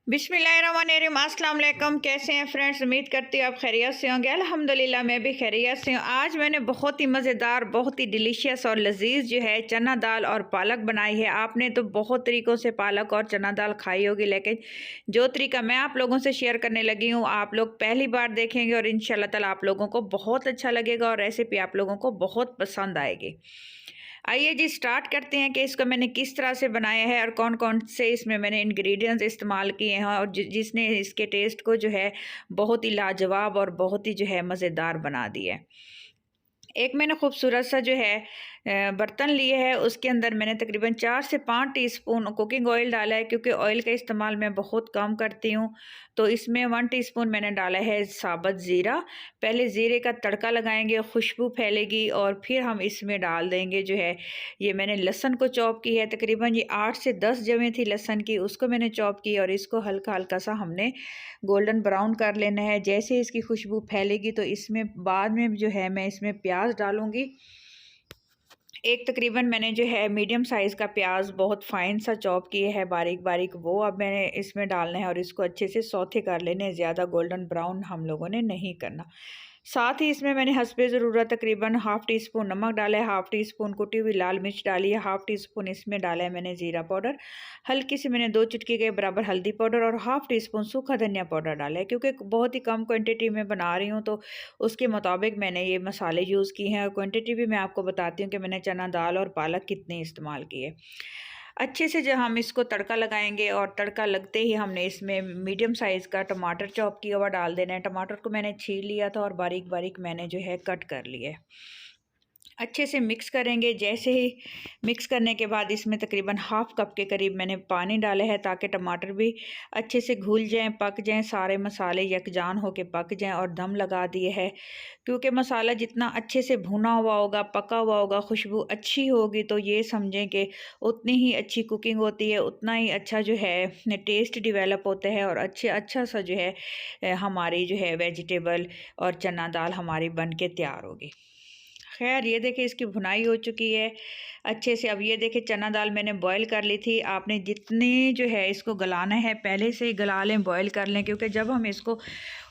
बिस्मिल्लाहिर्रहमानिर्रहीम, अस्सलाम वालेकुम। कैसे हैं फ्रेंड्स? उम्मीद करती हूँ आप खैरियत से होंगे। अल्हम्दुलिल्लाह मैं भी खैरियत से हूँ। आज मैंने बहुत ही मज़ेदार, बहुत ही डिलीशियस और लजीज जो है चना दाल और पालक बनाई है। आपने तो बहुत तरीक़ों से पालक और चना दाल खाई होगी, लेकिन जो तरीका मैं आप लोगों से शेयर करने लगी हूँ आप लोग पहली बार देखेंगे और इंशाल्लाह ताला आप लोगों को बहुत अच्छा लगेगा और रेसिपी आप लोगों को बहुत पसंद आएगी। आइए जी स्टार्ट करते हैं कि इसको मैंने किस तरह से बनाया है और कौन कौन से इसमें मैंने इंग्रेडिएंट्स इस्तेमाल किए हैं और जिसने इसके टेस्ट को जो है बहुत ही लाजवाब और बहुत ही जो है मज़ेदार बना दिया है। एक मैंने खूबसूरत सा जो है बर्तन लिए है, उसके अंदर मैंने तकरीबन 4 से 5 टीस्पून कुकिंग ऑयल डाला है, क्योंकि ऑयल का इस्तेमाल मैं बहुत कम करती हूँ। तो इसमें 1 टीस्पून मैंने डाला है साबुत ज़ीरा। पहले ज़ीरे का तड़का लगाएंगे, खुशबू फैलेगी और फिर हम इसमें डाल देंगे जो है ये मैंने लहसुन को चॉप की है। तकरीबन ये 8 से 10 जवें थी लहसुन की, उसको मैंने चॉप की और इसको हल्का हल्का सा हमने गोल्डन ब्राउन कर लेना है। जैसे इसकी खुशबू फैलेगी तो इसमें बाद में जो है मैं इसमें प्याज डालूँगी। एक तकरीबन मैंने जो है मीडियम साइज़ का प्याज बहुत फ़ाइन सा चॉप किया है बारीक बारीक, वो अब मैंने इसमें डालना है और इसको अच्छे से सौते कर लेने हैं। ज़्यादा गोल्डन ब्राउन हम लोगों ने नहीं करना। साथ ही इसमें मैंने हस्बे ज़रूरत तकरीबन हाफ़ टी स्पून नमक डाला है, हाफ़ टी स्पून कुटी हुई लाल मिर्च डाली है, हाफ़ टी स्पून इसमें डाला है मैंने ज़ीरा पाउडर, हल्की सी मैंने 2 चुटकी के बराबर हल्दी पाउडर और हाफ़ टी स्पून सूखा धनिया पाउडर डाला है। क्योंकि बहुत ही कम क्वांटिटी में बना रही हूँ तो उसके मुताबिक मैंने ये मसाले यूज़ किए हैं और क्वांटिटी भी मैं आपको बताती हूँ कि मैंने चना दाल और पालक कितने इस्तेमाल किए। अच्छे से जब हम इसको तड़का लगाएंगे और तड़का लगते ही हमने इसमें मीडियम साइज़ का टमाटर चॉप किया हुआ डाल देना है। टमाटर को मैंने छील लिया था और बारीक बारीक मैंने जो है कट कर लिया है। अच्छे से मिक्स करेंगे। जैसे ही मिक्स करने के बाद इसमें तकरीबन हाफ़ कप के करीब मैंने पानी डाला है, ताकि टमाटर भी अच्छे से घुल जाएं, पक जाएं, सारे मसाले यकजान होके पक जाएं और दम लगा दिए है। क्योंकि मसाला जितना अच्छे से भुना हुआ होगा, पका हुआ होगा, खुशबू अच्छी होगी, तो ये समझें कि उतनी ही अच्छी कुकिंग होती है, उतना ही अच्छा जो है टेस्ट डिवेलप होता है और अच्छा सा जो है हमारी जो है वेजिटेबल और चना दाल हमारी बन के तैयार होगी। खैर ये देखिए इसकी भुनाई हो चुकी है अच्छे से। अब ये देखिए चना दाल मैंने बॉईल कर ली थी। आपने जितनी जो है इसको गलाना है पहले से ही गला लें, बॉईल कर लें, क्योंकि जब हम इसको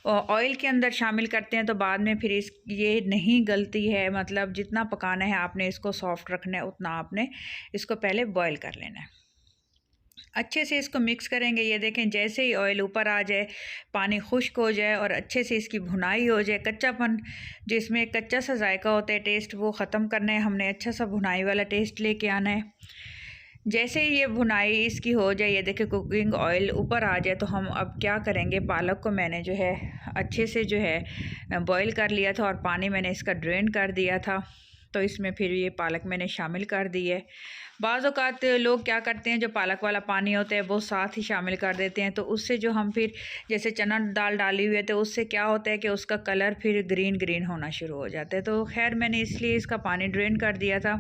ऑयल के अंदर शामिल करते हैं तो बाद में फिर ये नहीं गलती है। मतलब जितना पकाना है आपने इसको सॉफ्ट रखना है, उतना आपने इसको पहले बॉईल कर लेना है। अच्छे से इसको मिक्स करेंगे। ये देखें जैसे ही ऑयल ऊपर आ जाए, पानी खुश्क हो जाए और अच्छे से इसकी भुनाई हो जाए, कच्चापन जो इसमें एक कच्चा सा जायका होता है टेस्ट, वो ख़त्म करना है हमने। अच्छा सा भुनाई वाला टेस्ट लेके आना है। जैसे ही ये भुनाई इसकी हो जाए, ये देखिए कुकिंग ऑयल ऊपर आ जाए, तो हम अब क्या करेंगे, पालक को मैंने जो है अच्छे से जो है बॉईल कर लिया था और पानी मैंने इसका ड्रेन कर दिया था। तो इसमें फिर ये पालक मैंने शामिल कर दी है। बाज़ औक़ात लोग क्या करते हैं, जो पालक वाला पानी होता है वो साथ ही शामिल कर देते हैं, तो उससे जो हम फिर जैसे चना दाल डाली हुई है तो उससे क्या होता है कि उसका कलर फिर ग्रीन ग्रीन होना शुरू हो जाता है। तो खैर मैंने इसलिए इसका पानी ड्रेन कर दिया था।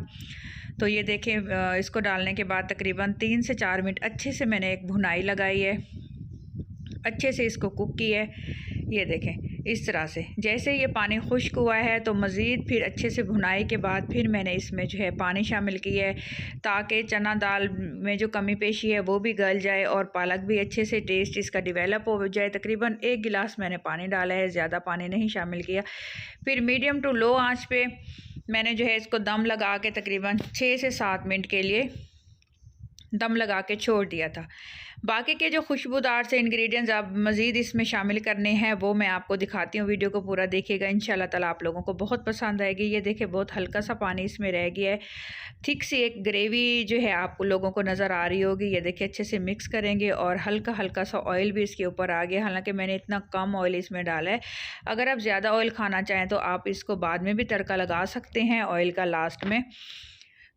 तो ये देखें इसको डालने के बाद तकरीबन 3 से 4 मिनट अच्छे से मैंने एक भुनाई लगाई है, अच्छे से इसको कुक की है। ये देखें इस तरह से जैसे ये पानी खुश्क हुआ है तो मज़ीद फिर अच्छे से भुनाई के बाद फिर मैंने इसमें जो है पानी शामिल किया है, ताकि चना दाल में जो कमी पेशी है वो भी गल जाए और पालक भी अच्छे से टेस्ट इसका डेवलप हो जाए। तकरीबन 1 गिलास मैंने पानी डाला है, ज़्यादा पानी नहीं शामिल किया। फिर मीडियम टू लो आँच पे मैंने जो है इसको दम लगा के तकरीबन 6 से 7 मिनट के लिए दम लगा के छोड़ दिया था। बाकी के जो खुशबूदार से इंग्रेडिएंट्स आप मज़ीद इसमें शामिल करने हैं वो मैं आपको दिखाती हूँ। वीडियो को पूरा देखिएगा, इंशाल्लाह ताला आप लोगों को बहुत पसंद आएगी। ये देखिए बहुत हल्का सा पानी इसमें रह गया है, थिक सी एक ग्रेवी जो है आप लोगों को नज़र आ रही होगी। ये देखिए अच्छे से मिक्स करेंगे और हल्का हल्का सा ऑयल भी इसके ऊपर आ गया। हालांकि मैंने इतना कम ऑयल इसमें डाला है, अगर आप ज़्यादा ऑयल खाना चाहें तो आप इसको बाद में भी तड़का लगा सकते हैं ऑयल का लास्ट में।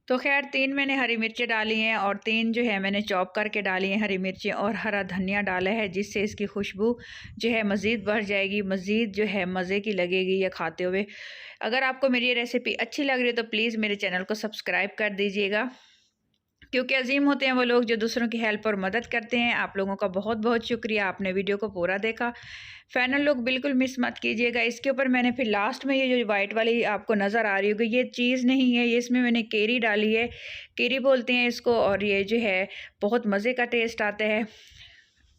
तो खैर 3 मैंने हरी मिर्चें डाली हैं और 3 जो है मैंने चॉप करके डाली हैं हरी मिर्चें, और हरा धनिया डाला है, जिससे इसकी खुशबू जो है मज़ीद बढ़ जाएगी, मज़ीद जो है मज़े की लगेगी ये खाते हुए। अगर आपको मेरी ये रेसिपी अच्छी लग रही है तो प्लीज़ मेरे चैनल को सब्सक्राइब कर दीजिएगा, क्योंकि अजीम होते हैं वो लोग जो दूसरों की हेल्प और मदद करते हैं। आप लोगों का बहुत बहुत शुक्रिया, आपने वीडियो को पूरा देखा। फाइनल लुक बिल्कुल मिस मत कीजिएगा। इसके ऊपर मैंने फिर लास्ट में ये जो वाइट वाली आपको नज़र आ रही होगी, ये चीज़ नहीं है, ये इसमें मैंने केरी डाली है, केरी बोलते हैं इसको, और ये जो है बहुत मज़े का टेस्ट आता है।